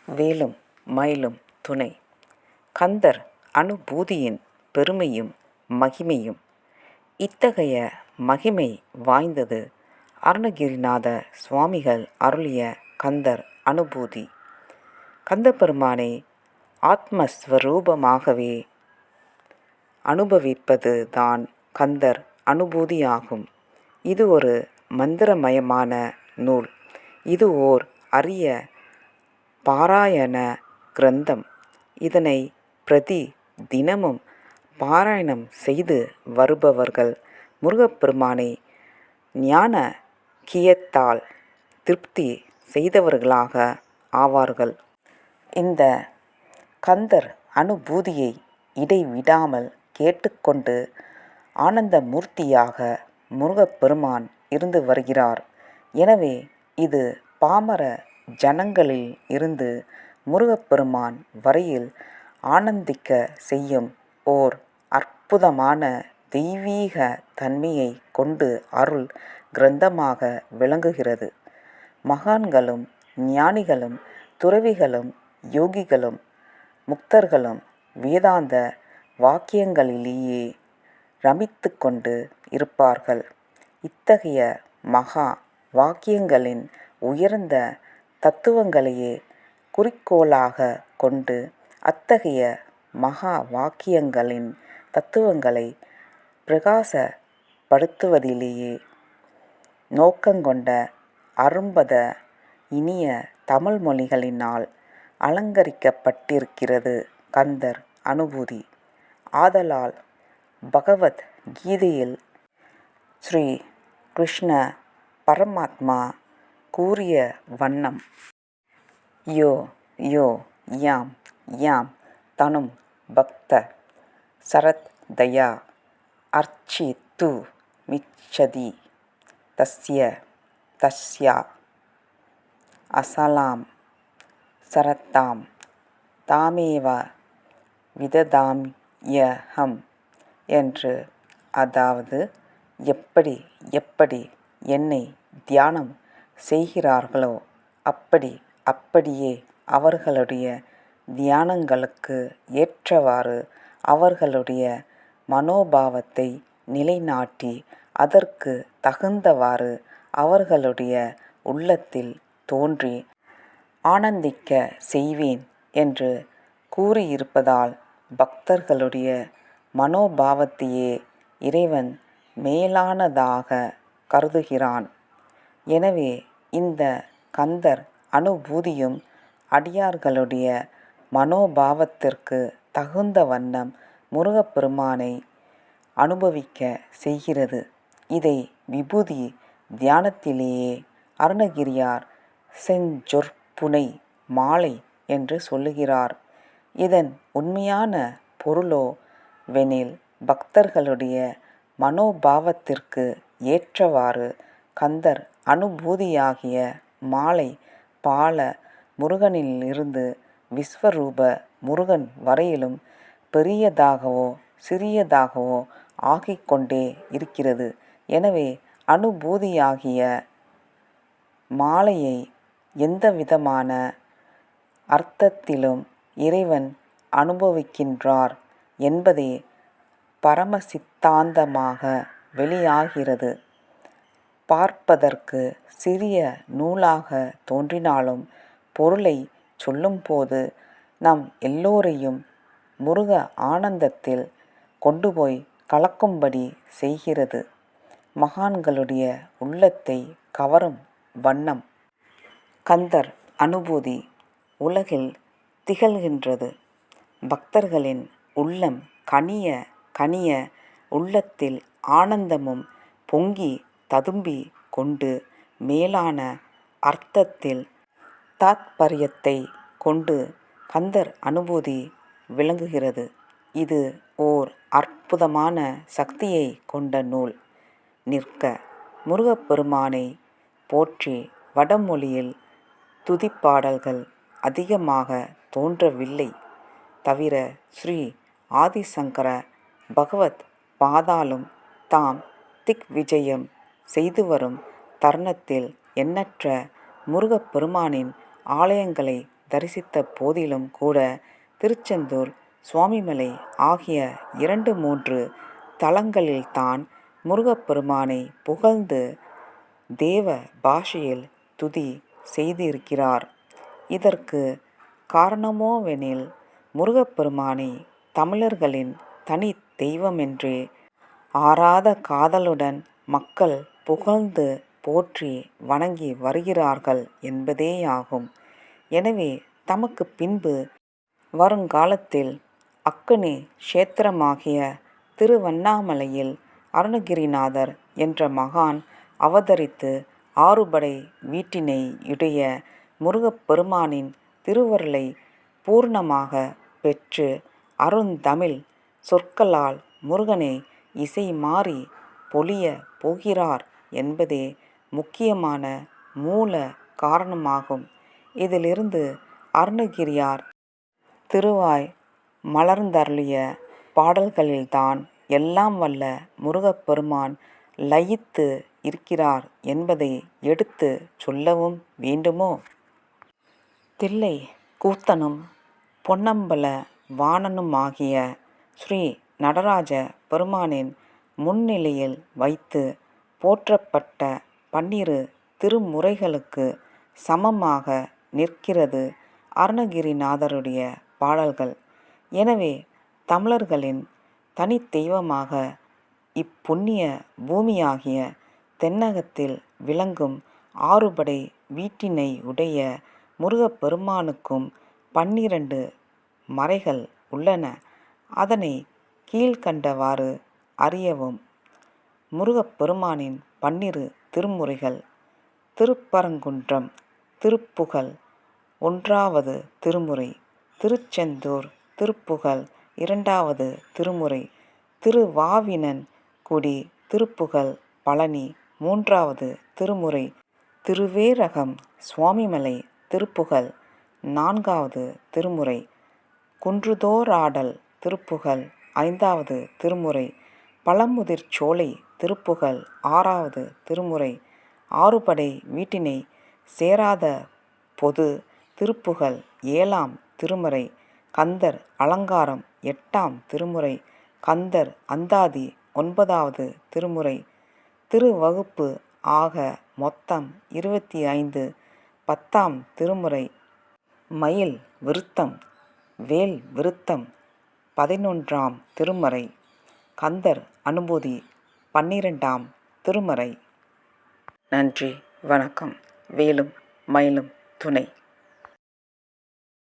வேலும் மயிலும் துணை. கந்தர் அனுபூதியின் பெருமையும் மகிமையும். இத்தகைய மகிமை வாய்ந்தது அருணகிரிநாத சுவாமிகள் அருளிய கந்தர் அனுபூதி. கந்தபெருமானை ஆத்மஸ்வரூபமாகவே அனுபவிப்பது தான் கந்தர் அனுபூதியாகும். இது ஒரு மந்திரமயமான நூல். இது ஓர் அரிய பாராயண கிரந்தம். இதனை பிரதி தினமும் பாராயணம் செய்து வருபவர்கள் முருகப்பெருமானை ஞான கியத்தால் திருப்தி செய்தவர்களாக ஆவார்கள். இந்த கந்தர் அனுபூதியை இடைவிடாமல் கேட்டுக்கொண்டு ஆனந்தமூர்த்தியாக முருகப்பெருமான் இருந்து வருகிறார். எனவே இது பாமர ஜனங்களில் இருந்து முருகப்பெருமான் வரையில் ஆனந்திக்க செய்யும் ஓர் அற்புதமான தெய்வீக தன்மையை கொண்டு அருள் கிரந்தமாக விளங்குகிறது. மகான்களும் ஞானிகளும் துறவிகளும் யோகிகளும் முக்தர்களும் வேதாந்த வாக்கியங்களிலேயே ரமித்து கொண்டு இருப்பார்கள். இத்தகைய மகா வாக்கியங்களின் உயர்ந்த தத்துவங்களையே குறிக்கோளாக கொண்டு அத்தகைய மகா வாக்கியங்களின் தத்துவங்களை பிரகாசப்படுத்துவதிலேயே நோக்கங்கொண்ட அரும்பத இனிய தமிழ் மொழிகளினால் அலங்கரிக்கப்பட்டிருக்கிறது கந்தர் அனுபூதி. ஆதலால் பகவத் கீதையில் ஸ்ரீ கிருஷ்ண பரமாத்மா கூறிய வண்ணம் யோ யோ யாம் யாம் தனும் பக்த சரத்தயா அர்ச்சித்து மிச்சதி தஸ்ய தஸ்யா அசலாம் சரத்தாம் தாமேவ விததாம்யஹம் என்று, அதாவது எப்படி எப்படி என்னை தியானம் செய்கிறார்களோ அப்படியே அவர்களுடைய தியானங்களுக்கு ஏற்றவாறு அவர்களுடைய மனோபாவத்தை நிலைநாட்டி அதற்கு தகுந்தவாறு அவர்களுடைய உள்ளத்தில் தோன்றி ஆனந்திக்க செய்வேன் என்று கூறியிருப்பதால் பக்தர்களுடைய மனோபாவத்தையே இறைவன் மேலானதாக கருதுகிறான். எனவே இந்த கந்தர் அனுபூதியும் அடியார்களுடைய மனோபாவத்திற்கு தகுந்த வண்ணம் முருகப்பெருமானை அனுபவிக்க செய்கிறது. இதை விபூதி தியானத்திலேயே அருணகிரியார் செஞ்சொற்புனை மாலை என்று சொல்லுகிறார். இதன் உண்மையான பொருளோ வெனில் பக்தர்களுடைய மனோபாவத்திற்கு ஏற்றவாறு கந்தர் அனுபூதியாகிய மாலை பால முருகனிலிருந்து விஸ்வரூப முருகன் வரையிலும் பெரியதாகவோ சிறியதாகவோ ஆகிக்கொண்டே இருக்கிறது. எனவே அனுபூதியாகிய மாலையை எந்தவிதமான அர்த்தத்திலும் இறைவன் அனுபவிக்கின்றார் என்பதே பரமசித்தாந்தமாக வெளியாகிறது. பார்ப்பதற்கு சிறிய நூலாக தோன்றினாலும் பொருளை சொல்லும்போது நம் எல்லோரையும் முருக ஆனந்தத்தில் கொண்டு போய் கலக்கும்படி செய்கிறது. மகான்களுடைய உள்ளத்தை கவரும் வண்ணம் கந்தர் அனுபூதி உலகில் திகழ்கின்றது. பக்தர்களின் உள்ளம் கனிய கனிய உள்ளத்தில் ஆனந்தமும் பொங்கி ததும்பி கொண்டு மேலான அர்த்தத்தில் தாத்பரியத்தை கொண்டு கந்தர் அனுபூதி விளங்குகிறது. இது ஓர் அற்புதமான சக்தியை கொண்ட நூல். நிற்க முருகப்பெருமானை போற்றி வடமொழியில் துதிப்பாடல்கள் அதிகமாக தோன்றவில்லை. தவிர ஸ்ரீ ஆதிசங்கர பகவத் பாதாலும் தாம் திக்விஜயம் செய்து வரும் தருணத்தில் எண்ணற்ற முருகப்பெருமானின் ஆலயங்களை தரிசித்த போதிலும் கூட திருச்செந்தூர், சுவாமிமலை ஆகிய 2-3 தலங்களில்தான் முருகப்பெருமானை புகழ்ந்து தேவ பாஷையில் துதி செய்திருக்கிறார். இதற்கு காரணமோவெனில் முருகப்பெருமானை தமிழர்களின் தனி தெய்வமென்றே ஆறாத காதலுடன் மக்கள் புகழ்ந்து போற்றி வணங்கி வருகிறார்கள் என்பதேயாகும். எனவே தமக்கு பின்பு வருங்காலத்தில் அக்கினி க்ஷேத்திரமாகிய திருவண்ணாமலையில் அருணகிரிநாதர் என்ற மகான் அவதரித்து ஆறுபடை வீட்டினை உடைய முருகப்பெருமானின் திருவருளை பூர்ணமாக பெற்று அருந்தமிழ் சொற்களால் முருகனை இசை மாறி பொழிய போகிறார் என்பதே முக்கியமான மூல காரணமாகும். இதிலிருந்து அருணகிரியார் திருவாய் மலர்ந்தருளிய பாடல்களில்தான் எல்லாம் வல்ல முருகப்பெருமான் லயித்து இருக்கிறார் என்பதை எடுத்து சொல்லவும் வேண்டுமோ? தில்லை கூத்தனும் பொன்னம்பல வாணனுமாகிய ஸ்ரீ நடராஜ பெருமானின் முன்னிலையில் வைத்து போற்றப்பட்ட 12 திருமுறைகளுக்கு சமமாக நிற்கிறது அருணகிரிநாதருடைய பாடல்கள். எனவே தமிழர்களின் தனித்தெய்வமாக இப்புண்ணிய பூமியாகிய தென்னகத்தில் விளங்கும் ஆறுபடை வீட்டினை உடைய முருகப்பெருமானுக்கும் 12 மறைகள் உள்ளன. அதனை கீழ்க்கண்டவாறு அறியவும். முருகப்பெருமானின் 12 திருமுறைகள். திருப்பரங்குன்றம் திருப்புகழ் 1வது திருமுறை. திருச்செந்தூர் திருப்புகழ் 2வது திருமுறை. திருவாவினன்குடி திருப்புகழ் பழனி 3வது திருமுறை. திருவேரகம் சுவாமிமலை திருப்புகழ் 4வது திருமுறை. குன்றுதோறாடல் திருப்புகழ் 5வது திருமுறை. பழமுதிர்ச்சோலை திருப்புகழ் 6வது திருமுறை. ஆறுபடை வீட்டினை சேராத பொது திருப்புகழ் 7ஆம் திருமுறை. கந்தர் அலங்காரம் 8ஆம் திருமுறை. கந்தர் அந்தாதி 9வது திருமுறை. திருவகுப்பு ஆக மொத்தம் 25. 10ஆம் திருமுறை. மயில் விருத்தம் வேல் விருத்தம் 11ஆம் திருமுறை. கந்தர் அனுபூதி 12ஆம் திருமுறை. நன்றி, வணக்கம். வேலும் மயிலும் துணை.